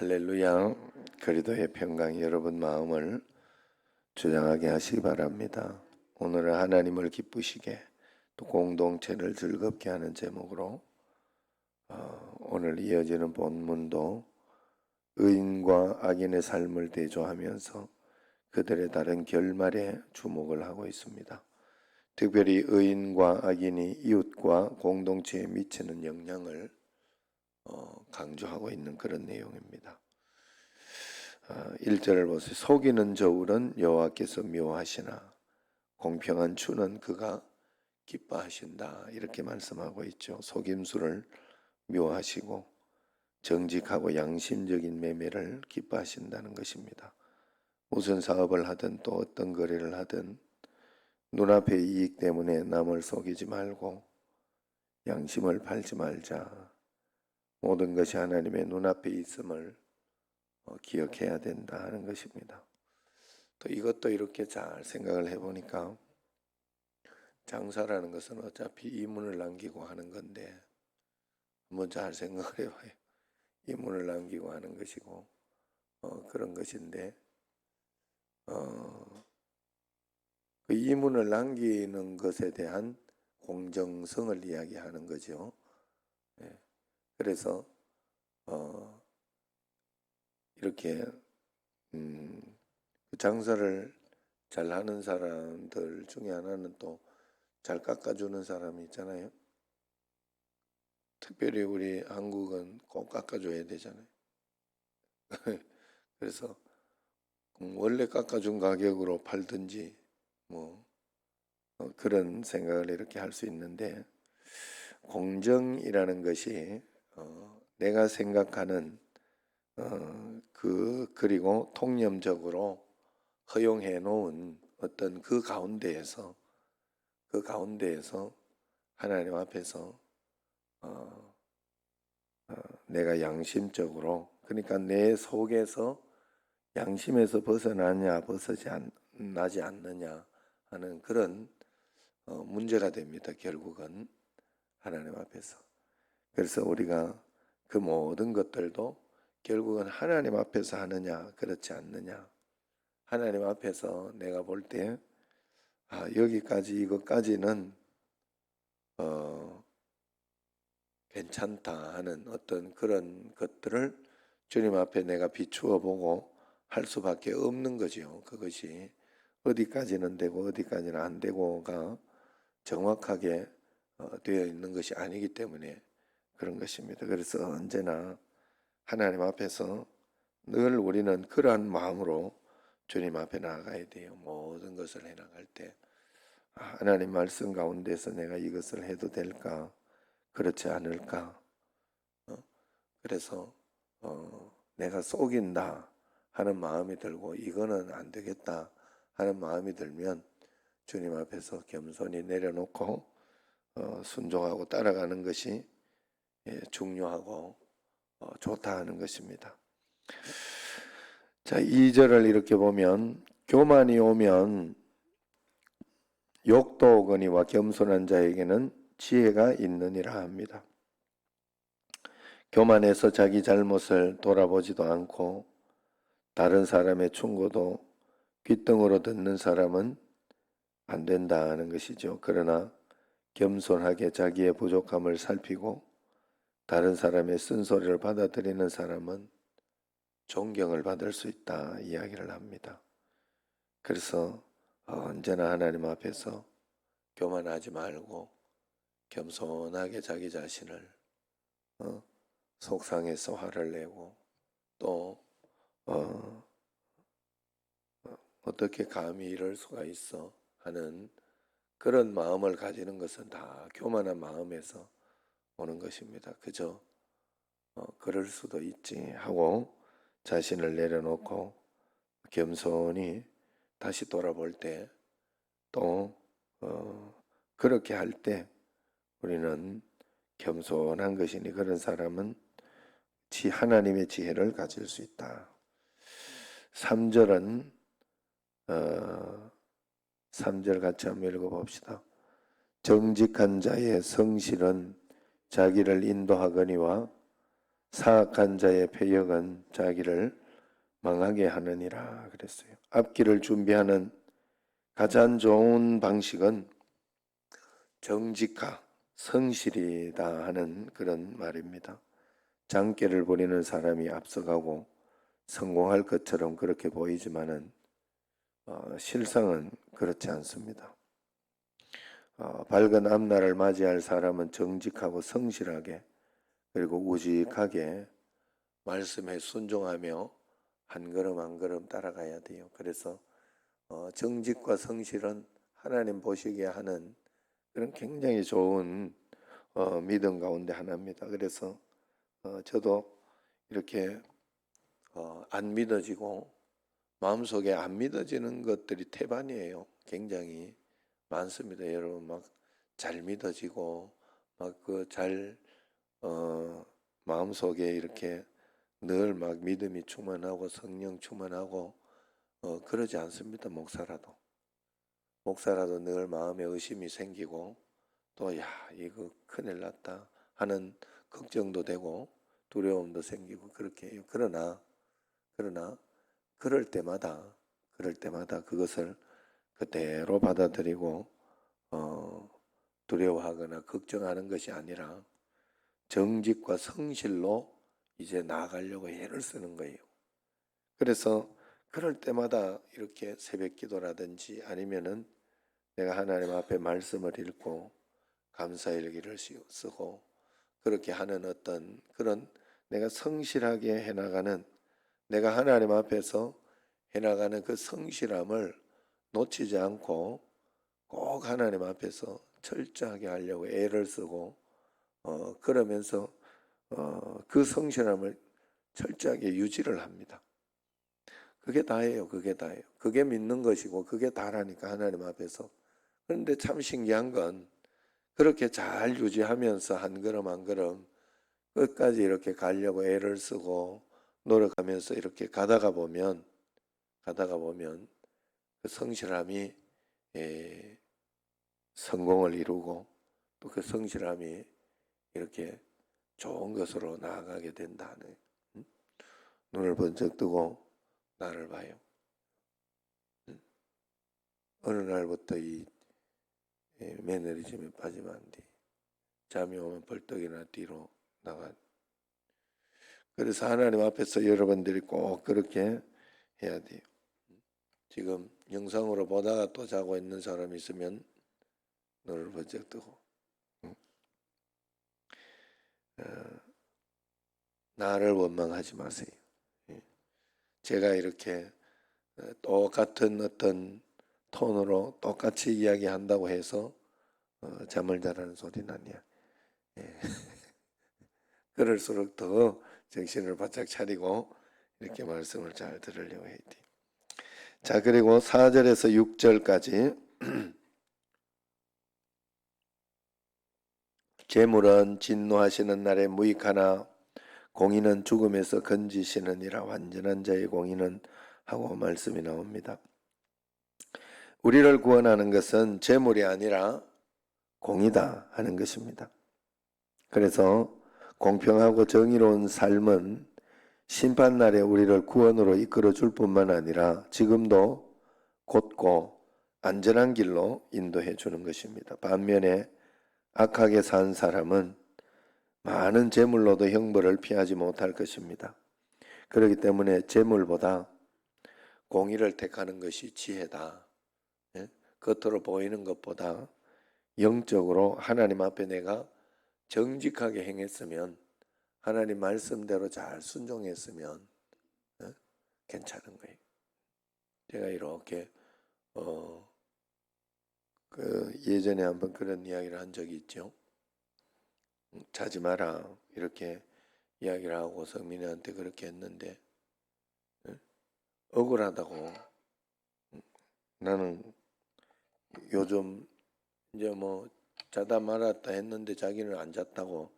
할렐루야. 그리스도의 평강이 여러분 마음을 주장하게 하시기 바랍니다. 오늘은 하나님을 기쁘시게 또 공동체를 즐겁게 하는 제목으로 오늘 이어지는 본문도 의인과 악인의 삶을 대조하면서 그들의 다른 결말에 주목을 하고 있습니다. 특별히 의인과 악인이 이웃과 공동체에 미치는 영향을 강조하고 있는 그런 내용입니다. 1절을 보세요. 속이는 저울은 여호와께서 미워하시나 공평한 주는 그가 기뻐하신다. 이렇게 말씀하고 있죠. 속임수를 미워하시고 정직하고 양심적인 매매를 기뻐하신다는 것입니다. 무슨 사업을 하든 또 어떤 거래를 하든 눈앞의 이익 때문에 남을 속이지 말고 양심을 팔지 말자. 모든 것이 하나님의 눈앞에 있음을 기억해야 된다 하는 것입니다. 또 이것도 이렇게 잘 생각을 해보니까 장사라는 것은 어차피 이문을 남기고 하는 건데 한번 잘 생각을 해봐요. 이문을 남기고 하는 것이고 그런 것인데 그 이문을 남기는 것에 대한 공정성을 이야기하는 거죠. 그래서 이렇게 장사를 잘 하는 사람들 중에 하나는 또 잘 깎아주는 사람이 있잖아요. 특별히 우리 한국은 꼭 깎아줘야 되잖아요. 그래서 원래 깎아준 가격으로 팔든지 뭐 그런 생각을 이렇게 할 수 있는데 공정이라는 것이 내가 생각하는 그리고 통념적으로 허용해 놓은 어떤 그 가운데에서 하나님 앞에서 내가 양심적으로 그러니까 내 속에서 양심에서 벗어나지 않느냐 하는 그런 문제가 됩니다. 결국은 하나님 앞에서. 그래서 우리가 그 모든 것들도 결국은 하나님 앞에서 하느냐 그렇지 않느냐 하나님 앞에서 내가 볼 때 여기까지 이것까지는 괜찮다 하는 어떤 그런 것들을 주님 앞에 내가 비추어 보고 할 수밖에 없는 거지요. 그것이 어디까지는 되고 어디까지는 안 되고가 정확하게 되어 있는 것이 아니기 때문에 그런 것입니다. 그래서 언제나 하나님 앞에서 늘 우리는 그러한 마음으로 주님 앞에 나아가야 돼요. 모든 것을 해나갈 때 하나님 말씀 가운데서 내가 이것을 해도 될까? 그렇지 않을까? 그래서 내가 속인다 하는 마음이 들고 이거는 안 되겠다 하는 마음이 들면 주님 앞에서 겸손히 내려놓고 순종하고 따라가는 것이 중요하고 좋다 하는 것입니다. 자, 2절을 이렇게 보면 교만이 오면 욕도 오거니와 겸손한 자에게는 지혜가 있느니라 합니다. 교만해서 자기 잘못을 돌아보지도 않고 다른 사람의 충고도 귓등으로 듣는 사람은 안 된다는 것이죠. 그러나 겸손하게 자기의 부족함을 살피고 다른 사람의 쓴소리를 받아들이는 사람은 존경을 받을 수 있다 이야기를 합니다. 그래서 언제나 하나님 앞에서 교만하지 말고 겸손하게 자기 자신을 속상해서 화를 내고 또 어떻게 감히 이럴 수가 있어 하는 그런 마음을 가지는 것은 다 교만한 마음에서 오는 것입니다. 그저 그럴 수도 있지 하고 자신을 내려놓고 겸손히 다시 돌아볼 때 또 그렇게 할 때 우리는 겸손한 것이니 그런 사람은 하나님의 지혜를 가질 수 있다. 3절은 3절 같이 한번 읽어봅시다. 정직한 자의 성실은 자기를 인도하거니와 사악한 자의 패역은 자기를 망하게 하느니라 그랬어요. 앞길을 준비하는 가장 좋은 방식은 정직과 성실이다 하는 그런 말입니다. 장기를 부리는 사람이 앞서가고 성공할 것처럼 그렇게 보이지만은 실상은 그렇지 않습니다. 밝은 앞날을 맞이할 사람은 정직하고 성실하게 그리고 우직하게 말씀에 순종하며 한 걸음 한 걸음 따라가야 돼요. 그래서 정직과 성실은 하나님 보시기에 하는 그런 굉장히 좋은 믿음 가운데 하나입니다. 그래서 저도 이렇게 안 믿어지고 마음속에 안 믿어지는 것들이 태반이에요. 굉장히 많습니다. 여러분 막 잘 믿어지고 막 그 잘 마음속에 이렇게 늘 막 믿음이 충만하고 성령 충만하고 그러지 않습니다. 목사라도 늘 마음에 의심이 생기고 또 야 이거 큰일 났다 하는 걱정도 되고 두려움도 생기고 그렇게 해요. 그러나 그럴 때마다 그것을 그대로 받아들이고 두려워하거나 걱정하는 것이 아니라 정직과 성실로 이제 나아가려고 애를 쓰는 거예요. 그래서 그럴 때마다 이렇게 새벽 기도라든지 아니면은 내가 하나님 앞에 말씀을 읽고 감사일기를 쓰고 그렇게 하는 어떤 그런 내가 성실하게 해나가는 내가 하나님 앞에서 해나가는 그 성실함을 놓치지 않고 꼭 하나님 앞에서 철저하게 하려고 애를 쓰고 그러면서 그 성실함을 철저하게 유지를 합니다. 그게 다예요. 그게 믿는 것이고 그게 다라니까 하나님 앞에서. 그런데 참 신기한 건 그렇게 잘 유지하면서 한 걸음 한 걸음 끝까지 이렇게 가려고 애를 쓰고 노력하면서 이렇게 가다가 보면 그 성실함이 성공을 이루고 또 그 성실함이 이렇게 좋은 것으로 나아가게 된다는 눈을 번쩍 뜨고 나를 봐요. 어느 날부터 이 매너리즘에 빠지면 안 돼. 잠이 오면 벌떡이나 뒤로 나가. 그래서 하나님 앞에서 여러분들이 꼭 그렇게 해야 돼요. 지금 영상으로 보다가 또 자고 있는 사람이 있으면 눈을 번쩍 뜨고 나를 원망하지 마세요. 제가 이렇게 똑같은 어떤 톤으로 똑같이 이야기한다고 해서 잠을 자라는 소리는 아니야. 그럴수록 더 정신을 바짝 차리고 이렇게 말씀을 잘 들으려고 해야 돼. 자, 그리고 4절에서 6절까지 재물은 진노하시는 날에 무익하나 공의는 죽음에서 건지시느니라. 완전한 자의 공의는 하고 말씀이 나옵니다. 우리를 구원하는 것은 재물이 아니라 공의다 하는 것입니다. 그래서 공평하고 정의로운 삶은 심판날에 우리를 구원으로 이끌어 줄 뿐만 아니라 지금도 곧고 안전한 길로 인도해 주는 것입니다. 반면에 악하게 산 사람은 많은 재물로도 형벌을 피하지 못할 것입니다. 그렇기 때문에 재물보다 공의를 택하는 것이 지혜다. 겉으로 보이는 것보다 영적으로 하나님 앞에 내가 정직하게 행했으면 하나님 말씀대로 잘 순종했으면 괜찮은 거예요. 제가 이렇게 예전에 한번 그런 이야기를 한 적이 있죠. 자지 마라 이렇게 이야기를 하고 성민이한테 그렇게 했는데 억울하다고. 나는 요즘 이제 뭐 자다 말았다 했는데 자기는 안 잤다고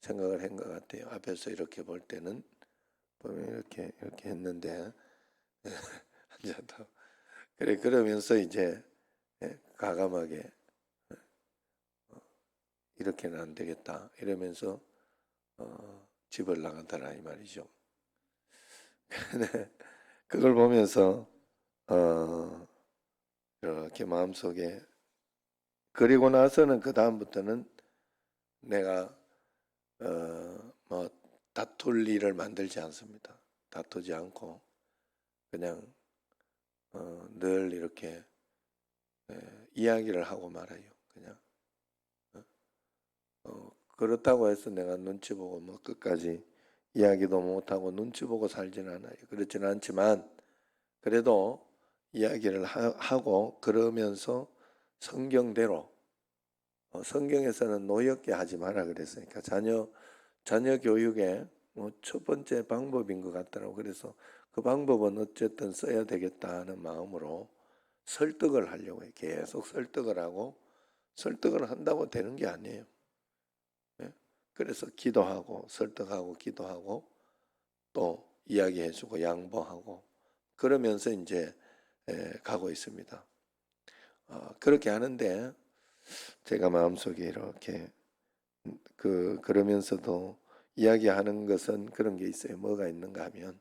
생각을 한 것 같아요. 앞에서 이렇게 볼 때는 보면 이렇게 했는데 안 잤다. 그래 그러면서 이제 과감하게 이렇게는 안 되겠다 이러면서 집을 나가더라 이 말이죠. 근데 그걸 보면서 이렇게 마음속에, 그리고 나서는 그 다음부터는 내가 뭐 다툴 일을 만들지 않습니다. 다투지 않고 그냥 늘 이렇게 이야기를 하고 말아요. 그냥 그렇다고 해서 내가 눈치 보고 뭐 끝까지 이야기도 못하고 눈치 보고 살지는 않아요. 그렇지는 않지만 그래도 이야기를 하고 그러면서 성경대로, 성경에서는 노엽게 하지 마라 그랬으니까 자녀 교육의 뭐 첫 번째 방법인 것 같더라고. 그래서 그 방법은 어쨌든 써야 되겠다 하는 마음으로 설득을 하려고 해요. 계속 설득을 하고, 설득을 한다고 되는 게 아니에요. 예? 그래서 기도하고 설득하고 기도하고 또 이야기해주고 양보하고 그러면서 이제 가고 있습니다. 그렇게 하는데 제가 마음속에 이렇게 그러면서도 이야기하는 것은 그런 게 있어요. 뭐가 있는가 하면,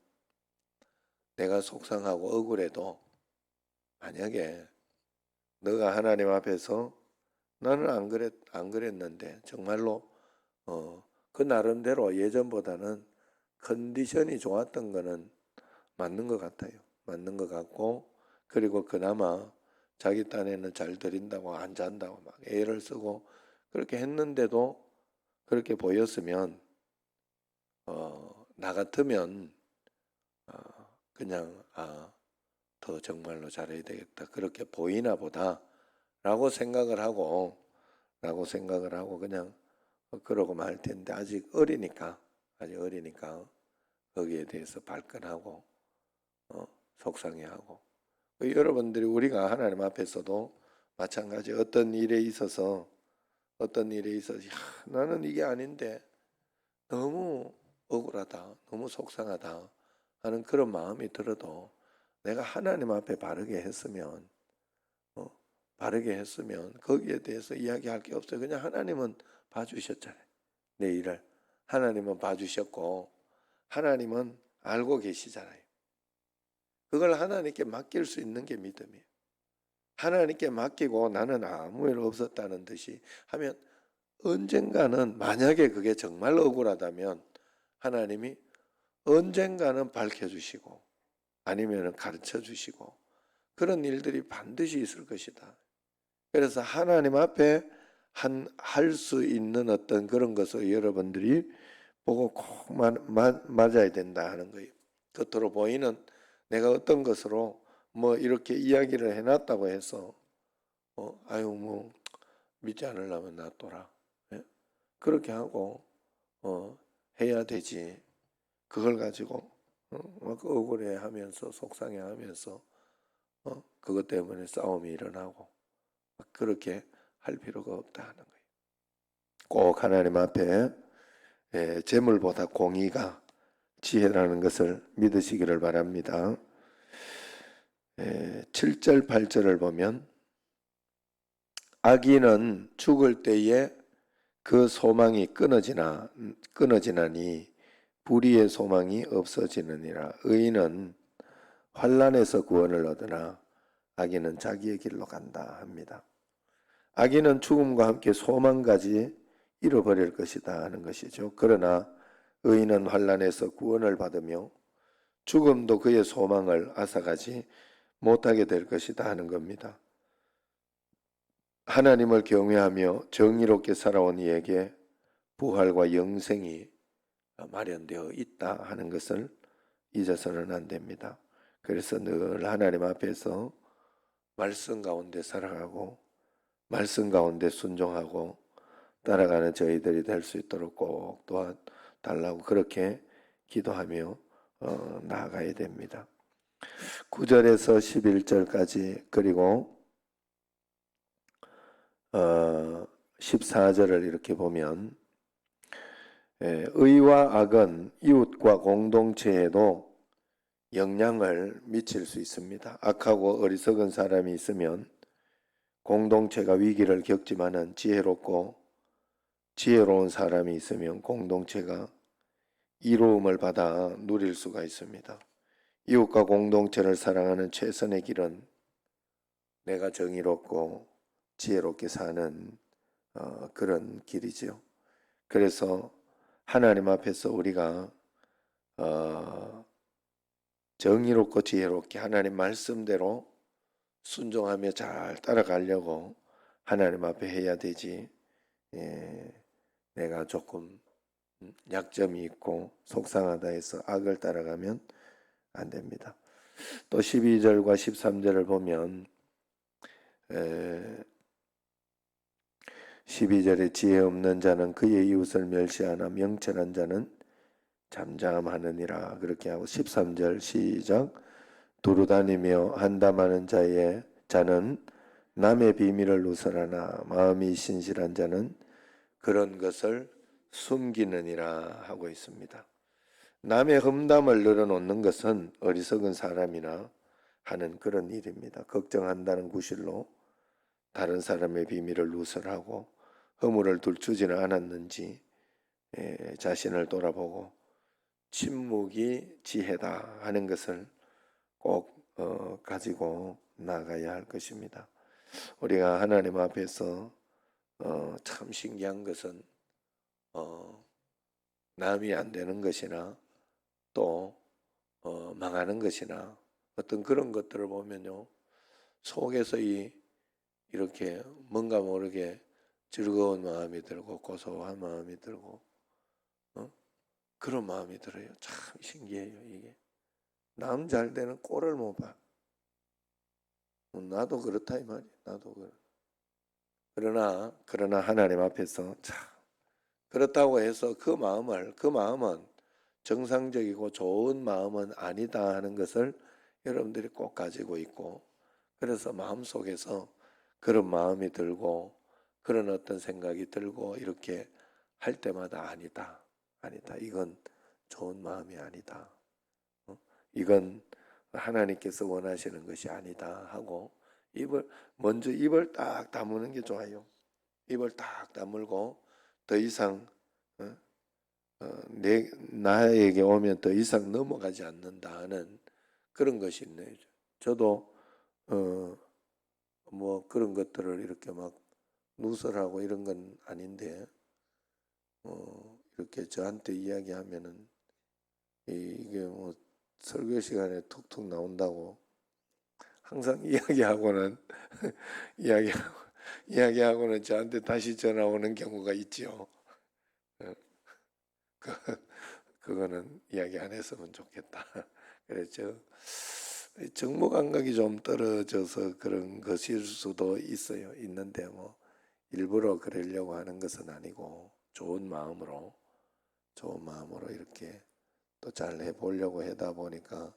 내가 속상하고 억울해도 만약에 너가 하나님 앞에서 나는 안 그랬는데 정말로 그 나름대로 예전보다는 컨디션이 좋았던 거는 맞는 것 같아요. 맞는 것 같고, 그리고 그나마 자기 딴에는 잘 드린다고 안 잔다고 막 애를 쓰고 그렇게 했는데도 그렇게 보였으면 나 같으면 그냥 더 정말로 잘해야 되겠다 그렇게 보이나 보다라고 생각을 하고 그냥 그러고 말 텐데, 아직 어리니까 거기에 대해서 발끈하고 속상해하고, 여러분들이 우리가 하나님 앞에서도 마찬가지, 어떤 일에 있어서 나는 이게 아닌데 너무 억울하다, 너무 속상하다 하는 그런 마음이 들어도 내가 하나님 앞에 바르게 했으면 거기에 대해서 이야기할 게 없어요. 그냥 하나님은 봐주셨잖아요. 내 일을 하나님은 봐주셨고 하나님은 알고 계시잖아요. 그걸 하나님께 맡길 수 있는 게 믿음이에요. 하나님께 맡기고 나는 아무 일 없었다는 듯이 하면 언젠가는, 만약에 그게 정말 억울하다면 하나님이 언젠가는 밝혀주시고 아니면 가르쳐 주시고 그런 일들이 반드시 있을 것이다. 그래서 하나님 앞에 할 수 있는 어떤 그런 것을 여러분들이 보고 꼭 맞아야 된다 하는 거예요. 겉으로 보이는 내가 어떤 것으로 뭐 이렇게 이야기를 해놨다고 해서 아유 뭐 믿지 않으려면 놔둬라. 예? 그렇게 하고 해야 되지. 그걸 가지고 막 억울해하면서 속상해하면서 그것 때문에 싸움이 일어나고 그렇게 할 필요가 없다 하는 거예요. 꼭 하나님 앞에 재물보다 공의가 지혜라는 것을 믿으시기를 바랍니다. 7절 8절을 보면, 악인은 죽을 때에 그 소망이 끊어지나니 불의의 소망이 없어지느니라. 의인은 환난에서 구원을 얻으나 악인은 자기의 길로 간다 합니다. 악인은 죽음과 함께 소망까지 잃어버릴 것이다 하는 것이죠. 그러나 의인은 환난에서 구원을 받으며 죽음도 그의 소망을 앗아가지 못하게 될 것이다 하는 겁니다. 하나님을 경외하며 정의롭게 살아온 이에게 부활과 영생이 마련되어 있다 하는 것을 잊어서는 안 됩니다. 그래서 늘 하나님 앞에서 말씀 가운데 살아가고 말씀 가운데 순종하고 따라가는 저희들이 될 수 있도록 꼭 도와달라고 그렇게 기도하며 나아가야 됩니다. 9절에서 11절까지 그리고 14절을 이렇게 보면, 의와 악은 이웃과 공동체에도 영향을 미칠 수 있습니다. 악하고 어리석은 사람이 있으면 공동체가 위기를 겪지만은 지혜로운 사람이 있으면 공동체가 이로움을 받아 누릴 수가 있습니다. 이웃과 공동체를 사랑하는 최선의 길은 내가 정의롭고 지혜롭게 사는 그런 길이지요. 그래서 하나님 앞에서 우리가 정의롭고 지혜롭게 하나님 말씀대로 순종하며 잘 따라가려고 하나님 앞에 해야 되지. 내가 조금 약점이 있고 속상하다 해서 악을 따라가면 안 됩니다. 또 12절과 13절을 보면 12절에 지혜 없는 자는 그의 이웃을 멸시하나 명철한 자는 잠잠하느니라 그렇게 하고 13절 시작 두루다니며 한담하는 자는 남의 비밀을 누설하나 마음이 신실한 자는 그런 것을 숨기느니라 하고 있습니다. 남의 험담을 늘어놓는 것은 어리석은 사람이나 하는 그런 일입니다. 걱정한다는 구실로 다른 사람의 비밀을 누설하고 허물을 들추지는 않았는지 자신을 돌아보고 침묵이 지혜다 하는 것을 꼭 가지고 나가야 할 것입니다. 우리가 하나님 앞에서 참 신기한 것은 남이 안 되는 것이나 또 망하는 것이나 어떤 그런 것들을 보면요 속에서 이렇게 뭔가 모르게 즐거운 마음이 들고 고소한 마음이 들고 그런 마음이 들어요. 참 신기해요. 이게 남 잘 되는 꼴을 못 봐. 나도 그렇다 이 말이야. 나도 그렇. 그러나 하나님 앞에서 참 그렇다고 해서 그 마음은 정상적이고 좋은 마음은 아니다 하는 것을 여러분들이 꼭 가지고 있고 그래서 마음속에서 그런 마음이 들고 그런 어떤 생각이 들고 이렇게 할 때마다 아니다. 이건 좋은 마음이 아니다. 이건 하나님께서 원하시는 것이 아니다 하고 먼저 입을 딱 다무는 게 좋아요. 입을 딱 다물고 더 이상 나에게 오면 더 이상 넘어가지 않는다 하는 그런 것이 있네요. 저도 뭐 그런 것들을 이렇게 막 누설하고 이런 건 아닌데 이렇게 저한테 이야기하면은 이게 뭐 설교 시간에 툭툭 나온다고 항상 이야기하고는 이야기하고는 저한테 다시 전화 오는 경우가 있죠. 그거는 이야기 안 했으면 좋겠다. 그래서 정보 감각이 좀 떨어져서 그런 것일 수도 있는데 뭐 일부러 그러려고 하는 것은 아니고 좋은 마음으로 이렇게 또 잘 해보려고 하다 보니까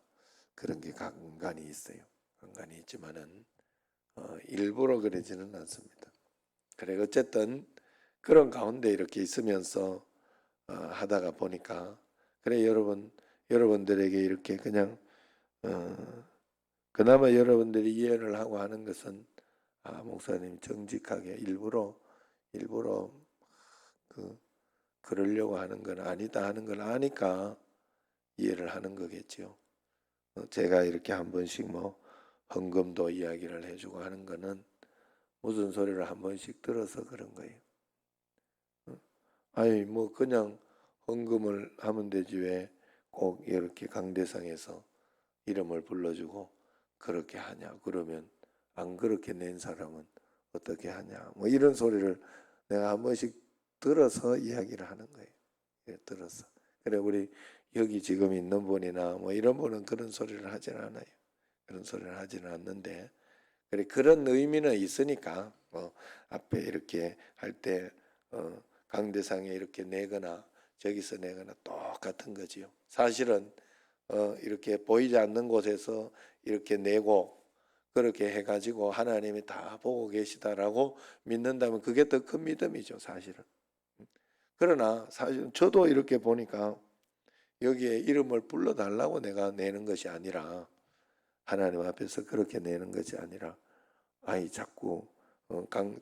그런 게 간간히 있어요. 간간히 있지만은 일부러 그러지는 않습니다. 그래 어쨌든 그런 가운데 이렇게 있으면서 하다가 보니까 그래 여러분들에게 이렇게 그냥 그나마 여러분들이 이해를 하고 하는 것은 목사님 정직하게 일부러 그러려고 하는 건 아니다 하는 걸 아니까 이해를 하는 거겠죠. 제가 이렇게 한 번씩 뭐 헌금도 이야기를 해주고 하는 거는 무슨 소리를 한 번씩 들어서 그런 거예요. 아니 뭐 그냥 헌금을 하면 되지 왜 꼭 이렇게 강대상에서 이름을 불러주고 그렇게 하냐. 그러면 안 그렇게 낸 사람은 어떻게 하냐. 뭐 이런 소리를 내가 한 번씩 들어서 이야기를 하는 거예요. 들어서. 그래 우리 여기 지금 있는 분이나 뭐 이런 분은 그런 소리를 하지는 않아요. 그런 소리를 하지는 않는데 그래 그런 의미는 있으니까 앞에 이렇게 할 때 강대상에 이렇게 내거나 저기서 내거나 똑같은 거지요. 사실은 이렇게 보이지 않는 곳에서 이렇게 내고 그렇게 해가지고 하나님이 다 보고 계시다라고 믿는다면 그게 더 큰 믿음이죠, 사실은. 그러나 사실 저도 이렇게 보니까 여기에 이름을 불러달라고 내가 내는 것이 아니라 하나님 앞에서 그렇게 내는 것이 아니라 자꾸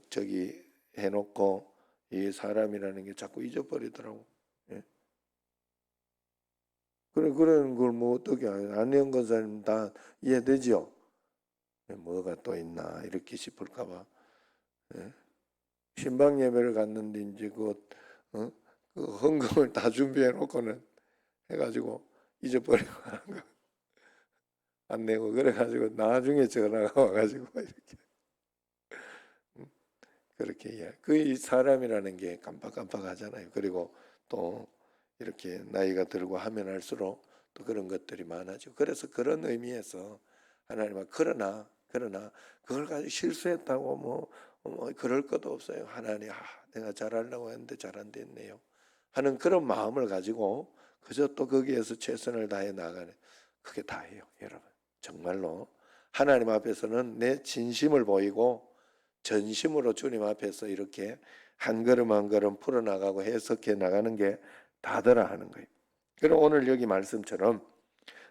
저기 해놓고 이 사람이라는 게 자꾸 잊어버리더라고. 예? 그런 걸 뭐 어떻게 안녕 권사님 다 이해되지요? 뭐가 또 있나 이렇게 싶을까봐. 예? 신방 예배를 갔는데 이제 어? 그 헌금을 다 준비해 놓고는 해가지고 잊어버리고 안 내고 그래가지고 나중에 전화가 와가지고 이렇게 그렇게 그 사람이라는 게 깜빡깜빡하잖아요. 그리고 또 이렇게 나이가 들고 하면 할수록 또 그런 것들이 많아지고 그래서 그런 의미에서 하나님은 그러나 그걸 가지고 실수했다고 뭐 그럴 것도 없어요. 하나님 내가 잘하려고 했는데 잘 안 됐네요 하는 그런 마음을 가지고 그저 또 거기에서 최선을 다해 나가는 그게 다예요, 여러분. 정말로 하나님 앞에서는 내 진심을 보이고 전심으로 주님 앞에서 이렇게 한 걸음 한 걸음 풀어나가고 해석해 나가는 게 다더라 하는 거예요. 그럼 오늘 여기 말씀처럼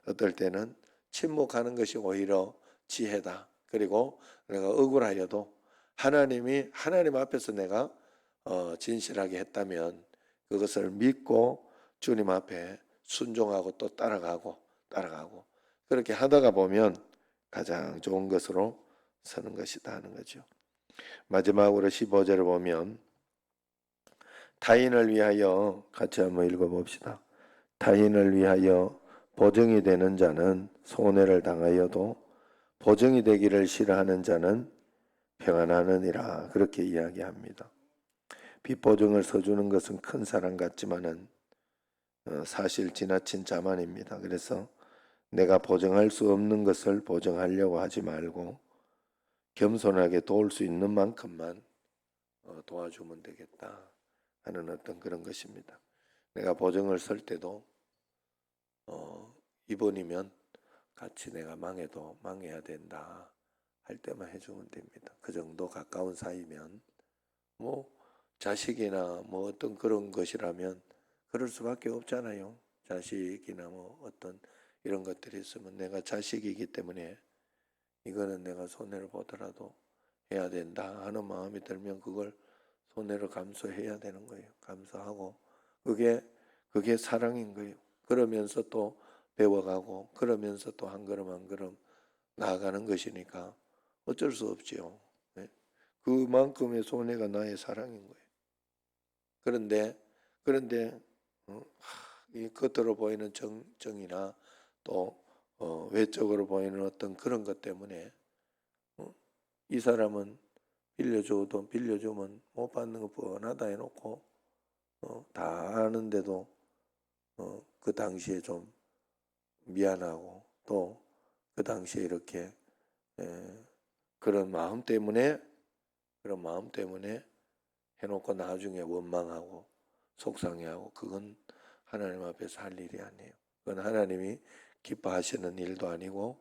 어떨 때는 침묵하는 것이 오히려 지혜다. 그리고 내가 억울하여도 하나님 앞에서 내가 진실하게 했다면 그것을 믿고 주님 앞에 순종하고 또 따라가고 그렇게 하다가 보면 가장 좋은 것으로 서는 것이다 하는 거죠. 마지막으로 15절을 보면 타인을 위하여 같이 한번 읽어봅시다. 타인을 위하여 보증이 되는 자는 손해를 당하여도 보증이 되기를 싫어하는 자는 평안하느니라 그렇게 이야기합니다. 빚보증을 서주는 것은 큰 사랑 같지만은 사실 지나친 자만입니다. 그래서 내가 보증할 수 없는 것을 보증하려고 하지 말고 겸손하게 도울 수 있는 만큼만 도와주면 되겠다 하는 어떤 그런 것입니다. 내가 보증을 설 때도 이번이면 같이 내가 망해도 망해야 된다 할 때만 해주면 됩니다. 그 정도 가까운 사이면 뭐 자식이나 뭐 어떤 그런 것이라면 그럴 수밖에 없잖아요. 자식이나 뭐 어떤 이런 것들이 있으면 내가 자식이기 때문에 이거는 내가 손해를 보더라도 해야 된다 하는 마음이 들면 그걸 손해를 감수해야 되는 거예요. 감수하고 그게 사랑인 거예요. 그러면서 또 배워가고 그러면서 또 한 걸음 한 걸음 나아가는 것이니까 어쩔 수 없지요. 네? 그만큼의 손해가 나의 사랑인 거예요. 그런데 이 겉으로 보이는 정이나 또 외적으로 보이는 어떤 그런 것 때문에 이 사람은 빌려주면 못 받는 거 뻔하다 해놓고 다 아는데도 그 당시에 좀 미안하고 또 그 당시에 이렇게 그런 마음 때문에 해놓고 나중에 원망하고 속상해하고 그건 하나님 앞에서 할 일이 아니에요. 그건 하나님이 기뻐하시는 일도 아니고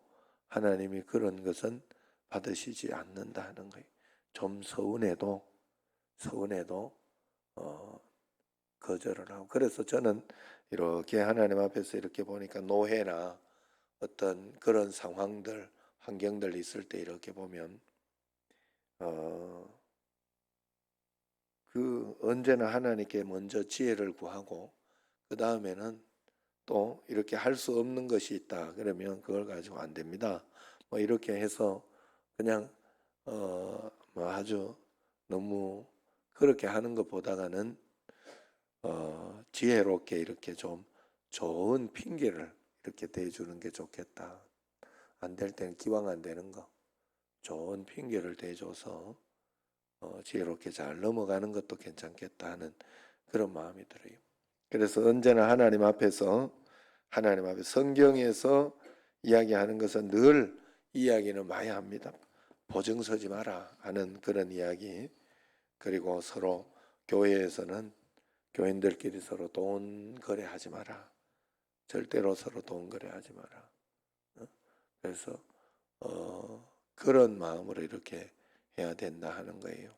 하나님이 그런 것은 받으시지 않는다 하는 거예요. 좀 서운해도 거절을 하고 그래서 저는 이렇게 하나님 앞에서 이렇게 보니까 노회나 어떤 그런 상황들 환경들 있을 때 이렇게 보면 언제나 하나님께 먼저 지혜를 구하고 그 다음에는 또 이렇게 할 수 없는 것이 있다 그러면 그걸 가지고 안 됩니다. 뭐 이렇게 해서 그냥 뭐 아주 너무 그렇게 하는 것보다는 지혜롭게 이렇게 좀 좋은 핑계를 이렇게 대주는 게 좋겠다. 안 될 때는 기왕 안 되는 거 좋은 핑계를 대줘서 지혜롭게 잘 넘어가는 것도 괜찮겠다 하는 그런 마음이 들어요. 그래서 언제나 하나님 앞에서 성경에서 이야기하는 것은 늘 이야기는 많이 합니다. 보증 서지 마라 하는 그런 이야기. 그리고 서로 교회에서는 교인들끼리 서로 돈 거래하지 마라. 절대로 서로 돈 거래하지 마라. 그래서 그런 마음으로 이렇게 해야 된다 하는 거예요.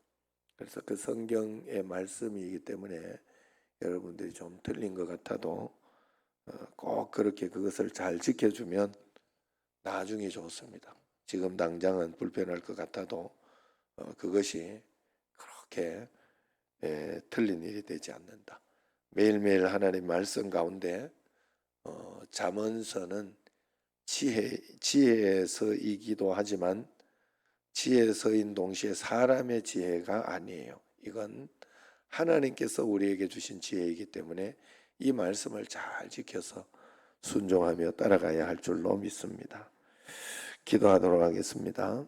그래서 그 성경의 말씀이기 때문에 여러분들이 좀 틀린 것 같아도 꼭 그렇게 그것을 잘 지켜주면 나중에 좋습니다. 지금 당장은 불편할 것 같아도 그것이 그렇게 틀린 일이 되지 않는다. 매일매일 하나님 말씀 가운데 잠언서는 지혜에서이기도 하지만 지혜서인 동시에 사람의 지혜가 아니에요. 이건 하나님께서 우리에게 주신 지혜이기 때문에 이 말씀을 잘 지켜서 순종하며 따라가야 할 줄로 믿습니다. 기도하도록 하겠습니다.